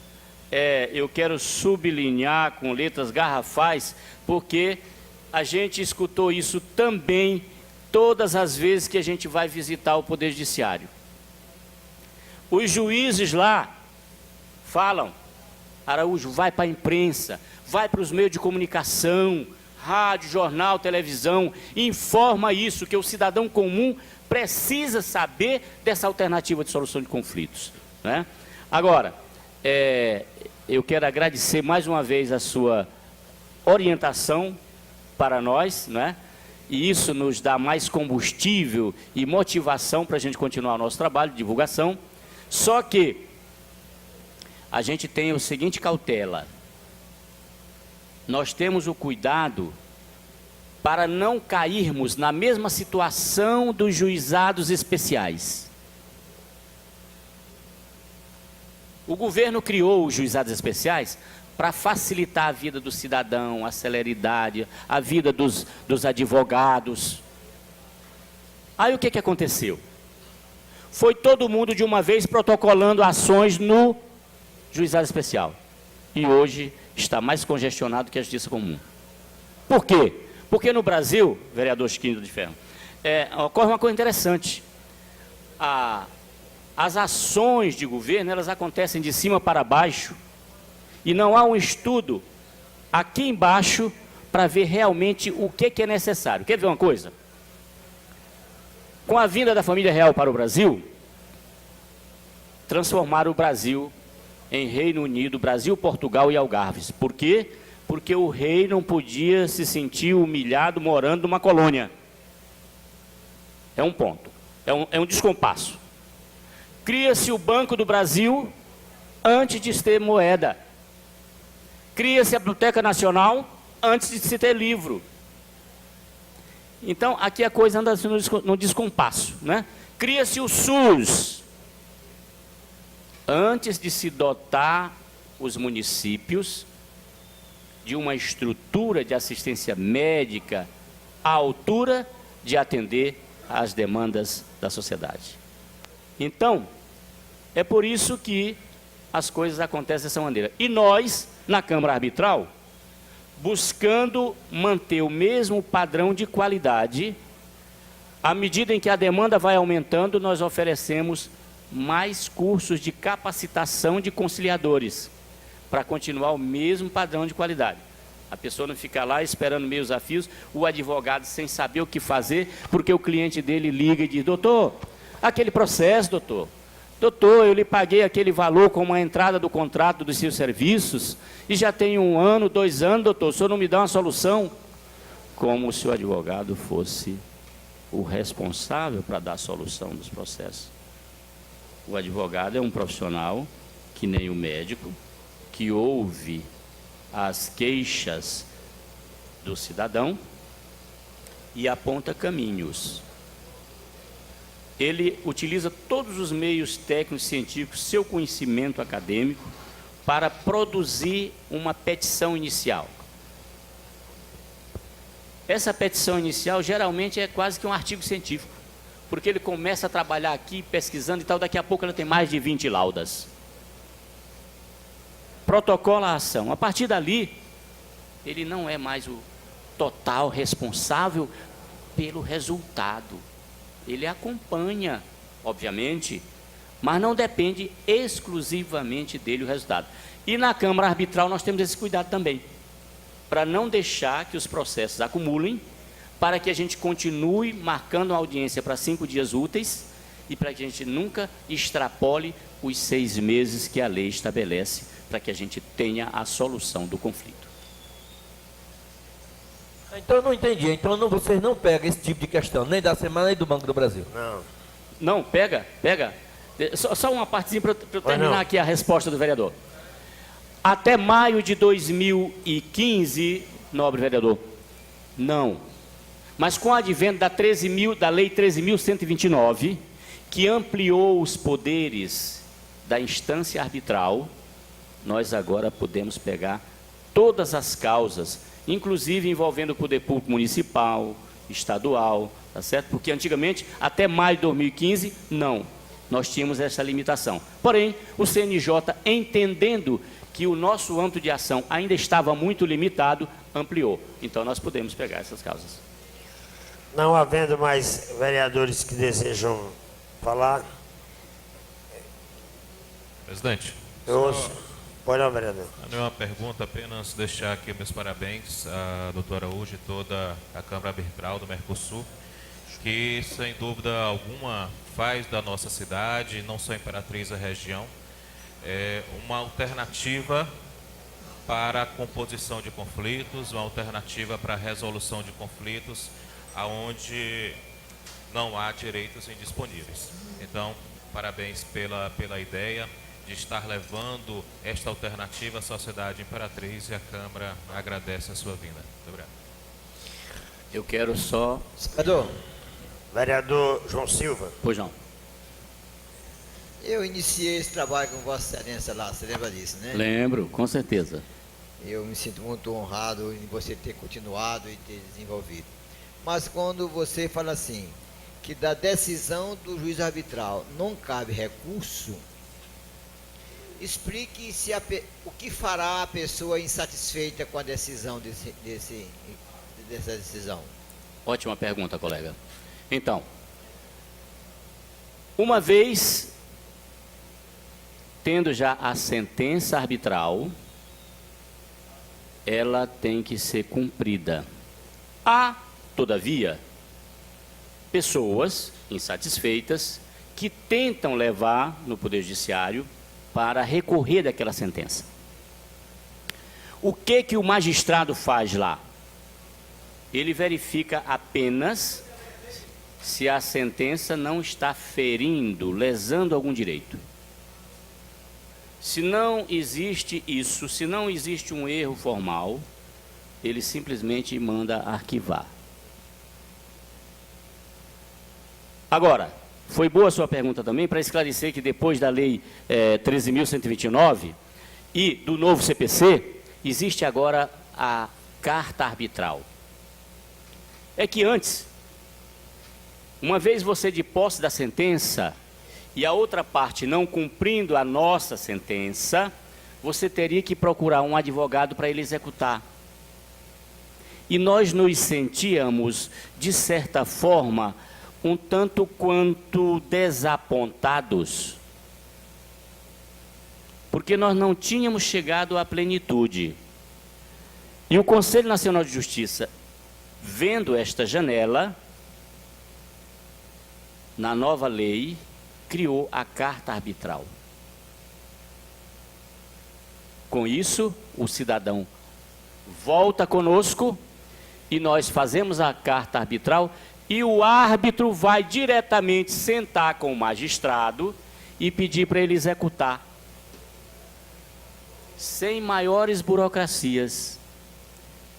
eu quero sublinhar com letras garrafais, porque a gente escutou isso também todas as vezes que a gente vai visitar o Poder Judiciário. Os juízes lá falam: Araújo, vai para a imprensa, vai para os meios de comunicação, rádio, jornal, televisão, informa isso, que o cidadão comum precisa saber dessa alternativa de solução de conflitos, né? Agora, eu quero agradecer mais uma vez a sua orientação para nós, né? E isso nos dá mais combustível e motivação para a gente continuar o nosso trabalho de divulgação. Só que a gente tem o seguinte cautela: nós temos o cuidado para não cairmos na mesma situação dos juizados especiais. O governo criou os juizados especiais para facilitar a vida do cidadão, a celeridade, a vida dos advogados. Aí o que aconteceu? Foi todo mundo de uma vez protocolando ações no juizado especial. E hoje está mais congestionado que a justiça comum. Por quê? Porque no Brasil, vereador Chiquinho de Ferro, ocorre uma coisa interessante. As ações de governo, elas acontecem de cima para baixo, e não há um estudo aqui embaixo para ver realmente o que é necessário. Quer ver uma coisa? Com a vinda da família real para o Brasil, transformaram o Brasil em Reino Unido, Brasil, Portugal e Algarves. Por quê? Porque o rei não podia se sentir humilhado morando numa colônia. É um ponto, é um descompasso. Cria-se o Banco do Brasil antes de se ter moeda. Cria-se a Biblioteca Nacional antes de se ter livro. Então, aqui a coisa anda no descompasso, né? Cria-se o SUS antes de se dotar os municípios de uma estrutura de assistência médica à altura de atender às demandas da sociedade. Então, é por isso que as coisas acontecem dessa maneira. E nós, na Câmara Arbitral, buscando manter o mesmo padrão de qualidade, à medida em que a demanda vai aumentando, nós oferecemos mais cursos de capacitação de conciliadores, para continuar o mesmo padrão de qualidade. A pessoa não fica lá esperando meios desafios, o advogado sem saber o que fazer, porque o cliente dele liga e diz: doutor, aquele processo, doutor, eu lhe paguei aquele valor como a entrada do contrato dos seus serviços, e já tem 1 ano, 2 anos, doutor, o senhor não me dá uma solução? Como se o advogado fosse o responsável para dar a solução dos processos. O advogado é um profissional, que nem o médico, que ouve as queixas do cidadão e aponta caminhos. Ele utiliza todos os meios técnicos, científicos, seu conhecimento acadêmico, para produzir uma petição inicial. Essa petição inicial geralmente é quase que um artigo científico, porque ele começa a trabalhar aqui, pesquisando e tal, daqui a pouco ele tem mais de 20 laudas. Protocola a ação. A partir dali, ele não é mais o total responsável pelo resultado. Ele acompanha, obviamente, mas não depende exclusivamente dele o resultado. E na Câmara Arbitral nós temos esse cuidado também, para não deixar que os processos acumulem, para que a gente continue marcando a audiência para 5 dias úteis e para que a gente nunca extrapole os 6 meses que a lei estabelece, para que a gente tenha a solução do conflito. Então eu não entendi. Então vocês não pegam esse tipo de questão, nem da Semana, nem do Banco do Brasil. Não. Não, pega. Só uma partezinha para eu terminar aqui a resposta do vereador. Até maio de 2015, nobre vereador, não. Mas com o advento da Lei 13.129, que ampliou os poderes da instância arbitral, nós agora podemos pegar todas as causas, inclusive envolvendo o poder público municipal, estadual, tá certo? Porque antigamente, até maio de 2015, não. Nós tínhamos essa limitação. Porém, o CNJ, entendendo que o nosso âmbito de ação ainda estava muito limitado, ampliou. Então, nós podemos pegar essas causas. Não havendo mais vereadores que desejam falar, Presidente, eu ouço. Pode não, vereador. não é uma pergunta, apenas deixar aqui meus parabéns à doutora Araújo e toda a Câmara Arbitral do Mercosul, que sem dúvida alguma faz da nossa cidade, não só Imperatriz, a região, uma alternativa para a composição de conflitos, uma alternativa para a resolução de conflitos, aonde não há direitos indisponíveis. Então, parabéns pela ideia de estar levando esta alternativa à sociedade Imperatriz, e a Câmara agradece a sua vinda. Muito obrigado. Eu quero só... Vereador João Silva. Pois não. Eu iniciei esse trabalho com Vossa Excelência lá, você lembra disso, né? Lembro, com certeza. Eu me sinto muito honrado em você ter continuado e ter desenvolvido. Mas quando você fala assim, que da decisão do juiz arbitral não cabe recurso, explique o que fará a pessoa insatisfeita com a decisão dessa decisão. Ótima pergunta, colega. Então, uma vez tendo já a sentença arbitral, ela tem que ser cumprida. Há, todavia, pessoas insatisfeitas que tentam levar no Poder Judiciário para recorrer daquela sentença. O que o magistrado faz lá? Ele verifica apenas se a sentença não está ferindo, lesando algum direito. Se não existe isso, se não existe um erro formal, ele simplesmente manda arquivar. Agora, foi boa a sua pergunta também, para esclarecer que depois da Lei 13.129 e do novo CPC, existe agora a carta arbitral. É que antes, uma vez você de posse da sentença e a outra parte não cumprindo a nossa sentença, você teria que procurar um advogado para ele executar. E nós nos sentíamos, de certa forma, um tanto quanto desapontados, porque nós não tínhamos chegado à plenitude. E o Conselho Nacional de Justiça, vendo esta janela, na nova lei, criou a carta arbitral. Com isso, o cidadão volta conosco e nós fazemos a carta arbitral e o árbitro vai diretamente sentar com o magistrado e pedir para ele executar, sem maiores burocracias.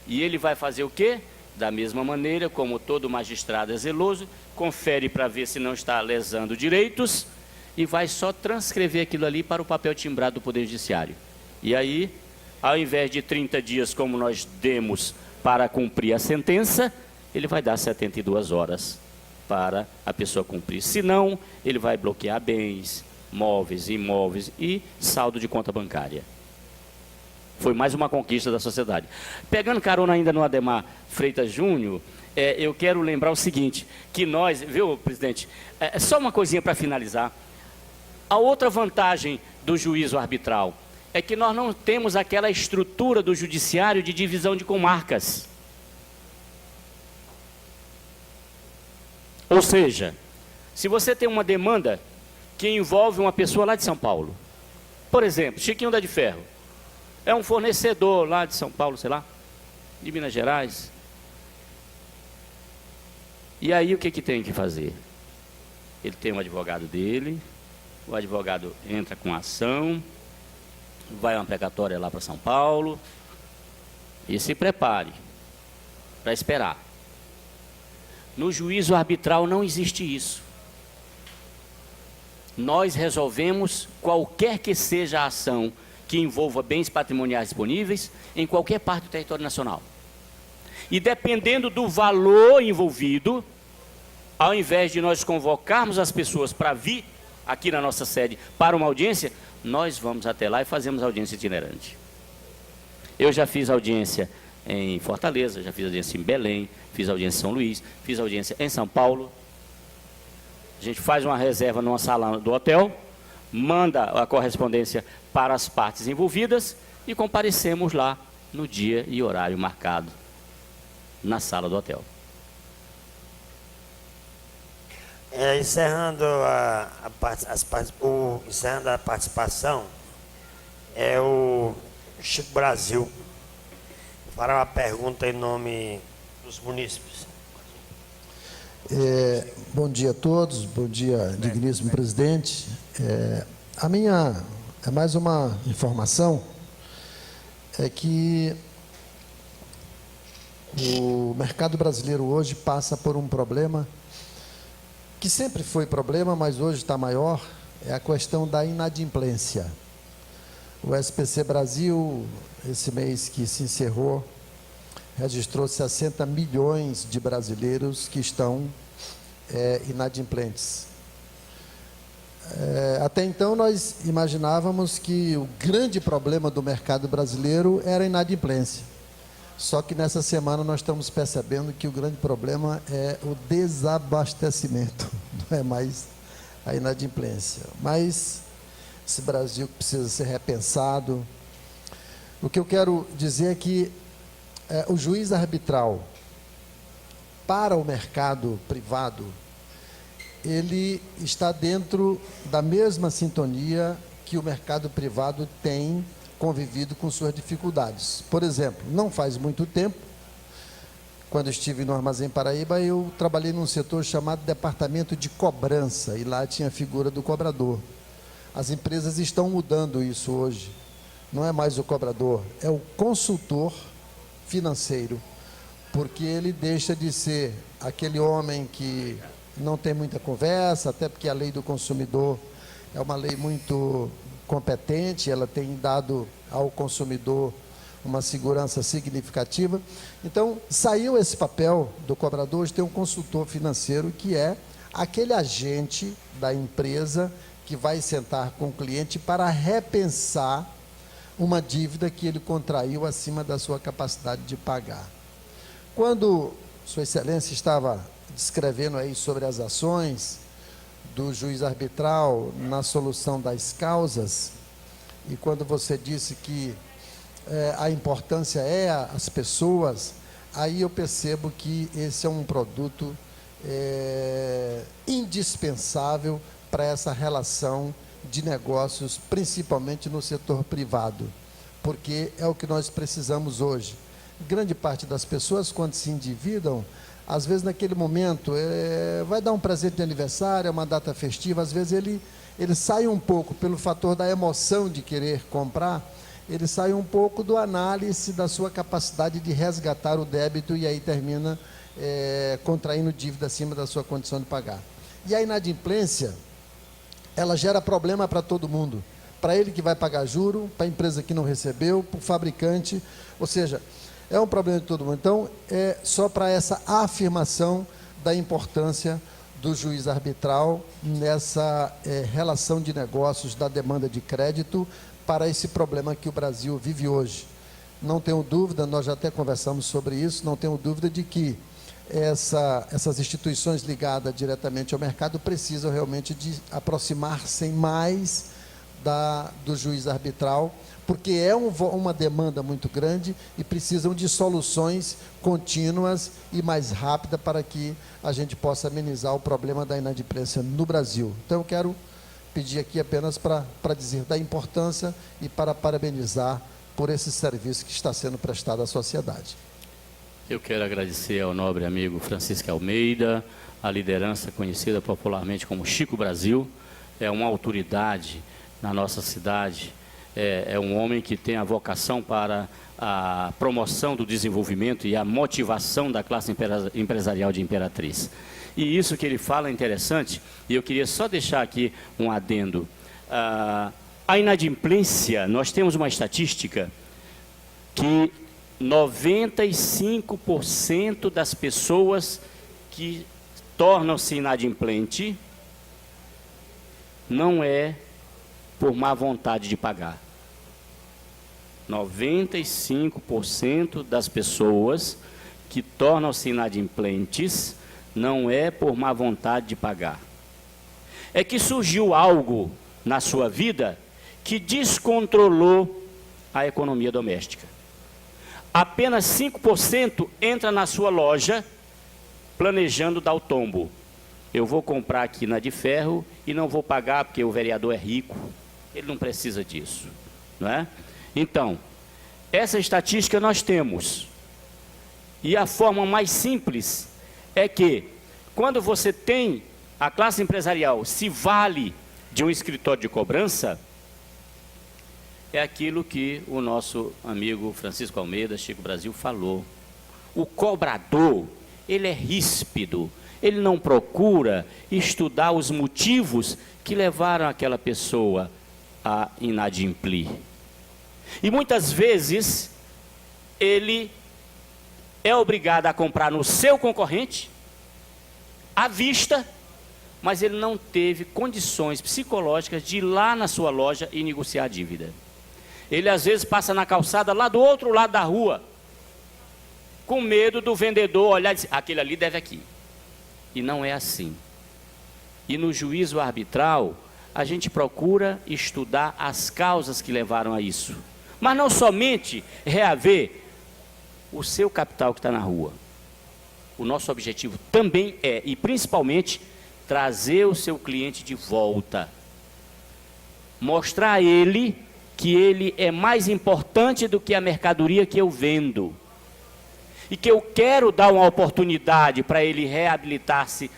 E ele vai fazer o quê? Da mesma maneira, como todo magistrado é zeloso, confere para ver se não está lesando direitos e vai só transcrever aquilo ali para o papel timbrado do Poder Judiciário. E aí, ao invés de 30 dias, como nós demos para cumprir a sentença, ele vai dar 72 horas para a pessoa cumprir. Senão, ele vai bloquear bens, móveis, imóveis e saldo de conta bancária. Foi mais uma conquista da sociedade. Pegando carona ainda no Ademar Freitas Júnior, eu quero lembrar o seguinte, que nós, viu, presidente, só uma coisinha para finalizar. A outra vantagem do juízo arbitral é que nós não temos aquela estrutura do judiciário de divisão de comarcas. Ou seja, se você tem uma demanda que envolve uma pessoa lá de São Paulo, por exemplo, Chiquinho da de Ferro, é um fornecedor lá de São Paulo, sei lá, de Minas Gerais. E aí o que tem que fazer? Ele tem um advogado dele, o advogado entra com a ação, vai uma precatória lá para São Paulo e se prepare para esperar. No juízo arbitral não existe isso. Nós resolvemos qualquer que seja a ação que envolva bens patrimoniais disponíveis em qualquer parte do território nacional. E dependendo do valor envolvido, ao invés de nós convocarmos as pessoas para vir aqui na nossa sede para uma audiência, nós vamos até lá e fazemos audiência itinerante. Eu já fiz audiência em Fortaleza, já fiz audiência em Belém, fiz audiência em São Luís, fiz audiência em São Paulo. A gente faz uma reserva numa sala do hotel, manda a correspondência para as partes envolvidas e comparecemos lá no dia e horário marcado na sala do hotel. Encerrando encerrando a participação, o Chico Brasil fará uma pergunta em nome dos munícipes. Bom dia a todos, bom dia, digníssimo presidente. A minha é mais uma informação, é que o mercado brasileiro hoje passa por um problema que sempre foi problema, mas hoje está maior, é a questão da inadimplência. O SPC Brasil, esse mês que se encerrou, registrou 60 milhões de brasileiros que estão inadimplentes. Até então nós imaginávamos que o grande problema do mercado brasileiro era a inadimplência. Só que nessa semana nós estamos percebendo que o grande problema é o desabastecimento, não é mais a inadimplência. Mas esse Brasil precisa ser repensado. O que eu quero dizer é que o juiz arbitral para o mercado privado, ele está dentro da mesma sintonia que o mercado privado tem convivido com suas dificuldades. Por exemplo, não faz muito tempo, quando estive no Armazém Paraíba, eu trabalhei num setor chamado Departamento de Cobrança, e lá tinha a figura do cobrador. As empresas estão mudando isso hoje. Não é mais o cobrador, é o consultor financeiro, porque ele deixa de ser aquele homem que não tem muita conversa, até porque a lei do consumidor é uma lei muito competente, ela tem dado ao consumidor uma segurança significativa. Então, saiu esse papel do cobrador, hoje tem um consultor financeiro, que é aquele agente da empresa que vai sentar com o cliente para repensar uma dívida que ele contraiu acima da sua capacidade de pagar. Quando Sua Excelência estava descrevendo aí sobre as ações do juiz arbitral na solução das causas, e quando você disse que a importância é as pessoas, aí eu percebo que esse é um produto indispensável para essa relação de negócios, principalmente no setor privado, porque é o que nós precisamos hoje. Grande parte das pessoas, quando se endividam, às vezes naquele momento, vai dar um presente de aniversário, é uma data festiva, às vezes ele sai um pouco, pelo fator da emoção de querer comprar, ele sai um pouco do análise da sua capacidade de resgatar o débito e aí termina contraindo dívida acima da sua condição de pagar. E a inadimplência, ela gera problema para todo mundo, para ele que vai pagar juro, para a empresa que não recebeu, para o fabricante, ou seja, é um problema de todo mundo. Então, é só para essa afirmação da importância do juiz arbitral nessa relação de negócios da demanda de crédito para esse problema que o Brasil vive hoje. Não tenho dúvida, nós já até conversamos sobre isso, não tenho dúvida de que essas instituições ligadas diretamente ao mercado precisam realmente de aproximar-se mais do juiz arbitral, porque é uma demanda muito grande e precisam de soluções contínuas e mais rápidas para que a gente possa amenizar o problema da inadimplência no Brasil. Então, eu quero pedir aqui apenas para dizer da importância e para parabenizar por esse serviço que está sendo prestado à sociedade. Eu quero agradecer ao nobre amigo Francisco Almeida, a liderança conhecida popularmente como Chico Brasil, é uma autoridade na nossa cidade, é um homem que tem a vocação para a promoção do desenvolvimento e a motivação da classe empresarial de Imperatriz. E isso que ele fala é interessante, e eu queria só deixar aqui um adendo. A inadimplência, nós temos uma estatística que 95% das pessoas que tornam-se inadimplente não é por má vontade de pagar. 95% das pessoas que tornam-se inadimplentes não é por má vontade de pagar. É que surgiu algo na sua vida que descontrolou a economia doméstica. Apenas 5% entra na sua loja planejando dar o tombo. Eu vou comprar aqui na de ferro e não vou pagar porque o vereador é rico. Ele não precisa disso, não é? Então, essa estatística nós temos. E a forma mais simples é que, quando você tem a classe empresarial se vale de um escritório de cobrança, é aquilo que o nosso amigo Francisco Almeida, Chico Brasil, falou. O cobrador, ele é ríspido, ele não procura estudar os motivos que levaram aquela pessoa a inadimplir. E muitas vezes, ele é obrigado a comprar no seu concorrente, à vista, mas ele não teve condições psicológicas de ir lá na sua loja e negociar a dívida. Ele às vezes passa na calçada lá do outro lado da rua, com medo do vendedor olhar e dizer, aquele ali deve aqui. E não é assim. E no juízo arbitral, a gente procura estudar as causas que levaram a isso. Mas não somente reaver o seu capital que está na rua. O nosso objetivo também é, e principalmente, trazer o seu cliente de volta. Mostrar a ele que ele é mais importante do que a mercadoria que eu vendo. e que eu quero dar uma oportunidade para ele reabilitar-se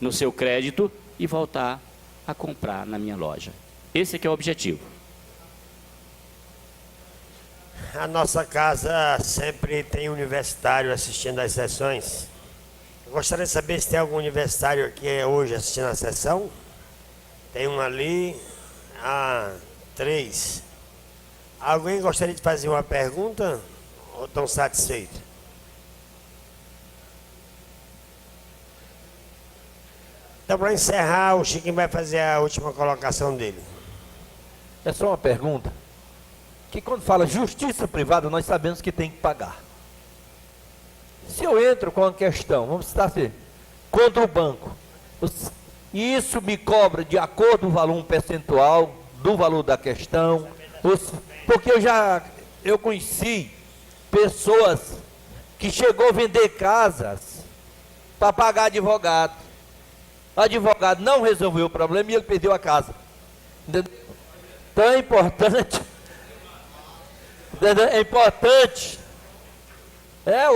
no seu crédito e voltar a comprar na minha loja. Esse é que é o objetivo. A nossa casa sempre tem universitário assistindo às sessões. Eu gostaria de saber se tem algum universitário aqui hoje assistindo a sessão. Tem um ali, 3. Alguém gostaria de fazer uma pergunta? Ou estão satisfeitos? Então, para encerrar, o Chiquinho vai fazer a última colocação dele. É só uma pergunta. Que quando fala justiça privada, nós sabemos que tem que pagar. Se eu entro com uma questão, vamos citar assim, contra o banco, e isso me cobra de acordo com o valor, um percentual do valor da questão, porque eu conheci pessoas que chegou a vender casas para pagar advogado. O advogado não resolveu o problema e ele perdeu a casa. Entendeu? Então é importante. É importante.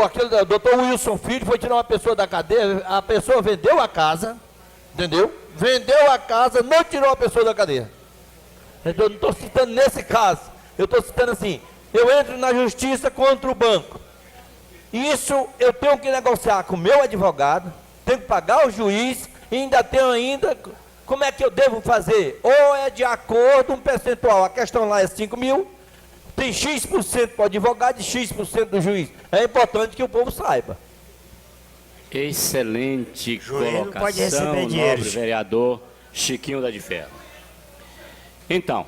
Aquele doutor Wilson Filho foi tirar uma pessoa da cadeia, a pessoa vendeu a casa, entendeu? Vendeu a casa, não tirou a pessoa da cadeia. Então, eu não estou citando nesse caso, eu estou citando assim, eu entro na justiça contra o banco. Isso eu tenho que negociar com o meu advogado, tenho que pagar o juiz, e ainda como é que eu devo fazer? Ou é de acordo, um percentual, a questão lá é 5 mil, tem X% para o advogado e X% do juiz. É importante que o povo saiba. Excelente Joelho pode receber colocação, dinheiro. nobre vereador Chiquinho da de Ferro. Então,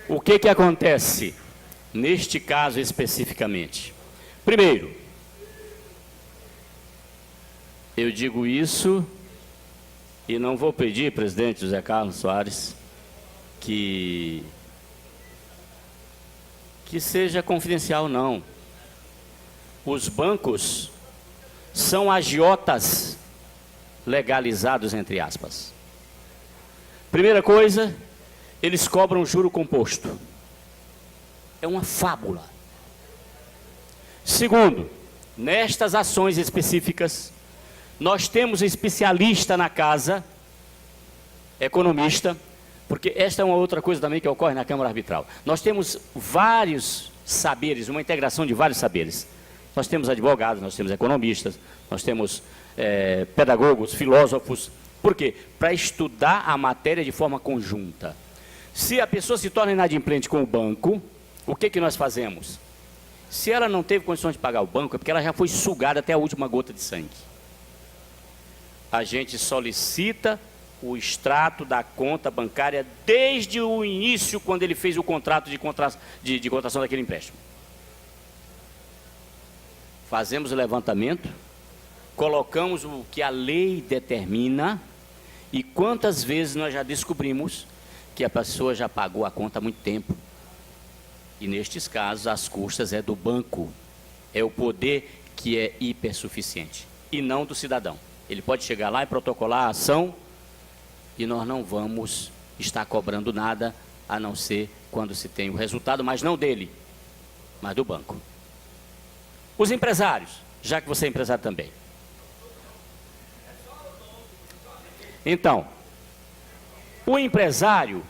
o que acontece neste caso especificamente? Primeiro, eu digo isso e não vou pedir, presidente José Carlos Soares, que seja confidencial, não. Os bancos são agiotas legalizados, entre aspas. Primeira coisa, eles cobram juro composto. É uma fábula. Segundo, nestas ações específicas, nós temos especialista na casa, economista, porque esta é uma outra coisa também que ocorre na Câmara Arbitral. Nós temos vários saberes, uma integração de vários saberes. Nós temos advogados, nós temos economistas, nós temos pedagogos, filósofos. Por quê? Para estudar a matéria de forma conjunta. Se a pessoa se torna inadimplente com o banco, o que nós fazemos? Se ela não teve condições de pagar o banco, é porque ela já foi sugada até a última gota de sangue. A gente solicita o extrato da conta bancária desde o início, quando ele fez o contrato de contratação daquele empréstimo. Fazemos o levantamento, colocamos o que a lei determina e quantas vezes nós já descobrimos que a pessoa já pagou a conta há muito tempo. E nestes casos, as custas é do banco, é o poder que é hipersuficiente e não do cidadão. Ele pode chegar lá e protocolar a ação e nós não vamos estar cobrando nada, a não ser quando se tem o resultado, mas não dele, mas do banco. Os empresários, já que você é empresário também. Então, o empresário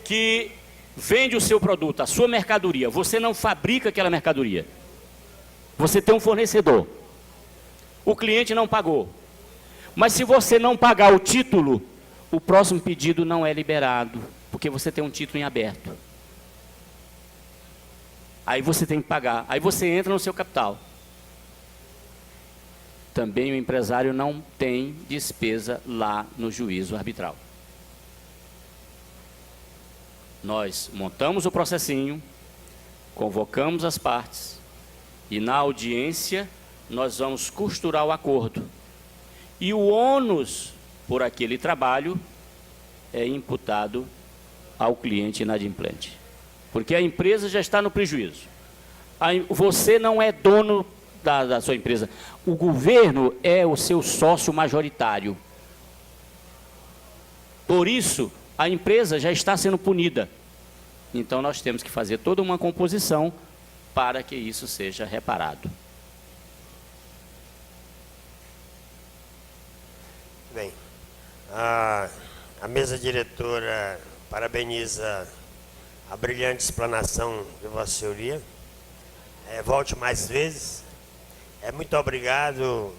que vende o seu produto, a sua mercadoria, você não fabrica aquela mercadoria. Você tem um fornecedor. O cliente não pagou. Mas se você não pagar o título, o próximo pedido não é liberado, porque você tem um título em aberto. Aí você tem que pagar, aí você entra no seu capital. Também o empresário não tem despesa lá no juízo arbitral. Nós montamos o processinho, convocamos as partes e na audiência nós vamos costurar o acordo. E o ônus por aquele trabalho é imputado ao cliente inadimplente. Porque a empresa já está no prejuízo. Você não é dono da sua empresa. O governo é o seu sócio majoritário. Por isso, a empresa já está sendo punida. Então, nós temos que fazer toda uma composição para que isso seja reparado. Bem, a mesa diretora parabeniza a brilhante explanação de Vossa Senhoria. Volte mais vezes. Muito obrigado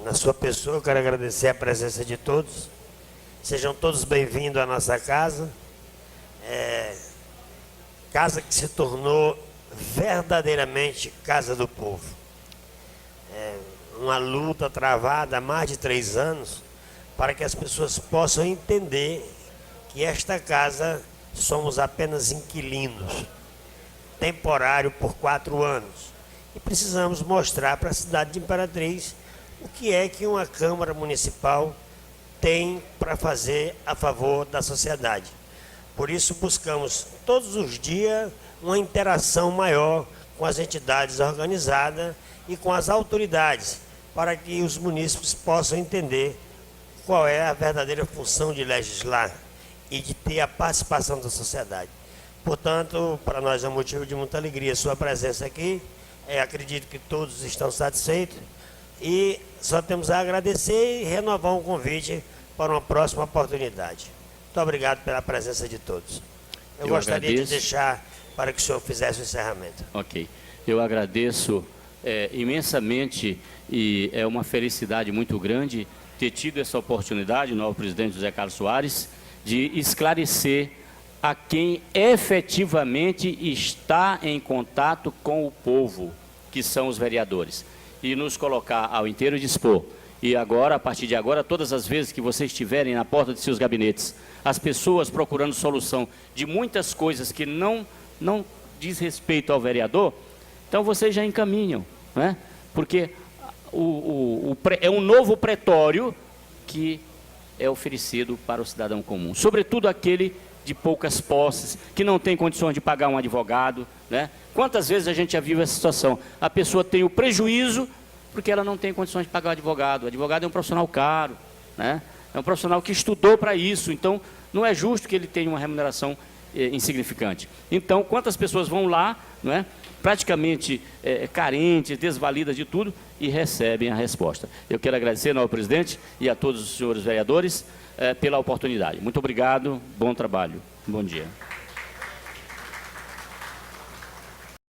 na sua pessoa. Eu quero agradecer a presença de todos. Sejam todos bem-vindos à nossa casa. Casa que se tornou verdadeiramente casa do povo. Uma luta travada há mais de 3 anos para que as pessoas possam entender que esta casa somos apenas inquilinos, temporário por 4 anos. E precisamos mostrar para a cidade de Imperatriz o que é que uma Câmara Municipal tem para fazer a favor da sociedade. Por isso buscamos todos os dias uma interação maior com as entidades organizadas e com as autoridades, para que os munícipes possam entender qual é a verdadeira função de legislar e de ter a participação da sociedade. Portanto, para nós é um motivo de muita alegria a sua presença aqui. Acredito que todos estão satisfeitos e só temos a agradecer e renovar um convite para uma próxima oportunidade. Muito obrigado pela presença de todos. Eu gostaria de deixar para que o senhor fizesse o encerramento. Ok. Eu agradeço imensamente e é uma felicidade muito grande ter tido essa oportunidade, o novo presidente José Carlos Soares, de esclarecer a quem efetivamente está em contato com o povo, que são os vereadores, e nos colocar ao inteiro dispor. E agora, a partir de agora, todas as vezes que vocês estiverem na porta de seus gabinetes, as pessoas procurando solução de muitas coisas que não diz respeito ao vereador, então vocês já encaminham, né? Porque é um novo pretório que é oferecido para o cidadão comum, sobretudo aquele de poucas posses, que não tem condições de pagar um advogado, né? Quantas vezes a gente já viu essa situação? A pessoa tem o prejuízo porque ela não tem condições de pagar o advogado. O advogado é um profissional caro, né? É um profissional que estudou para isso, então não é justo que ele tenha uma remuneração insignificante. Então, quantas pessoas vão lá, não é? Praticamente carentes, desvalidas de tudo, e recebem a resposta. Eu quero agradecer ao presidente e a todos os senhores vereadores pela oportunidade. Muito obrigado, bom trabalho, bom dia.